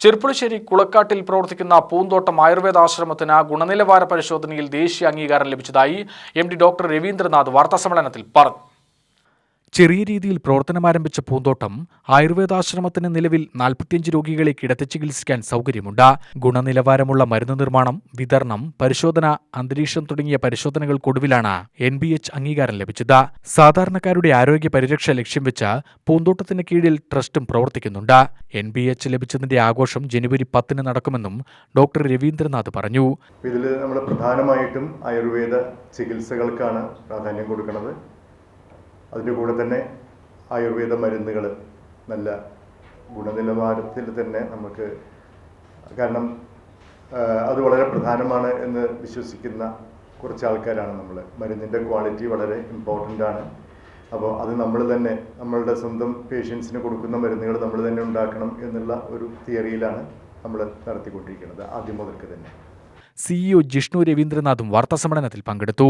ചെർപ്പുളശ്ശേരി കുളക്കാട്ടിൽ പ്രവർത്തിക്കുന്ന പൂന്തോട്ടം ആയുർവേദാശ്രമത്തിന് ഗുണനിലവാര പരിശോധനയിൽ ദേശീയ അംഗീകാരം ലഭിച്ചതായി എംഡി ഡോക്ടർ രവീന്ദ്രനാഥ് വാർത്താസമ്മേളനത്തിൽ പറഞ്ഞു. ചെറിയ രീതിയിൽ പ്രവർത്തനമാരംഭിച്ച പൂന്തോട്ടം ആയുർവേദാശ്രമത്തിന് നിലവിൽ 45 രോഗികളെ കിടത്തി ചികിത്സിക്കാൻ സൗകര്യമുണ്ട്. ഗുണനിലവാരമുള്ള മരുന്ന് നിർമ്മാണം, വിതരണം, പരിശോധന, അന്തരീക്ഷം തുടങ്ങിയ പരിശോധനകൾക്കൊടുവിലാണ് NBH അംഗീകാരം ലഭിച്ചത്. സാധാരണക്കാരുടെ ആരോഗ്യ പരിരക്ഷ ലക്ഷ്യം വെച്ച് പൂന്തോട്ടത്തിന് കീഴിൽ ട്രസ്റ്റും പ്രവർത്തിക്കുന്നുണ്ട്. NBH ലഭിച്ചതിന്റെ ആഘോഷം ജനുവരി 10 നടക്കുമെന്നും ഡോക്ടർ രവീന്ദ്രനാഥ് പറഞ്ഞു. ഇതിൽ നമ്മൾ പ്രധാനമായിട്ടും ആയുർവേദ ചികിത്സകൾക്കാണ് പ്രാധാന്യം കൊടുക്കുന്നത്. അതിൻ്റെ കൂടെ തന്നെ ആയുർവേദ മരുന്നുകൾ നല്ല ഗുണനിലവാരത്തിൽ തന്നെ നമുക്ക്, കാരണം അത് വളരെ പ്രധാനമാണ് എന്ന് വിശ്വസിക്കുന്ന കുറച്ച് ആൾക്കാരാണ് നമ്മൾ. മരുന്നിൻ്റെ ക്വാളിറ്റി വളരെ ഇമ്പോർട്ടൻ്റ് ആണ്. അപ്പോൾ അത് നമ്മൾ തന്നെ നമ്മളുടെ സ്വന്തം പേഷ്യൻസിന് കൊടുക്കുന്ന മരുന്നുകൾ നമ്മൾ തന്നെ ഉണ്ടാക്കണം എന്നുള്ള ഒരു തിയറിയിലാണ് നമ്മൾ നടത്തിക്കൊണ്ടിരിക്കുന്നത് ആദ്യം മുതൽക്ക് തന്നെ. CEO ജിഷ്ണു രവീന്ദ്രനാഥും വാർത്താസമ്മേളനത്തിൽ പങ്കെടുത്തു.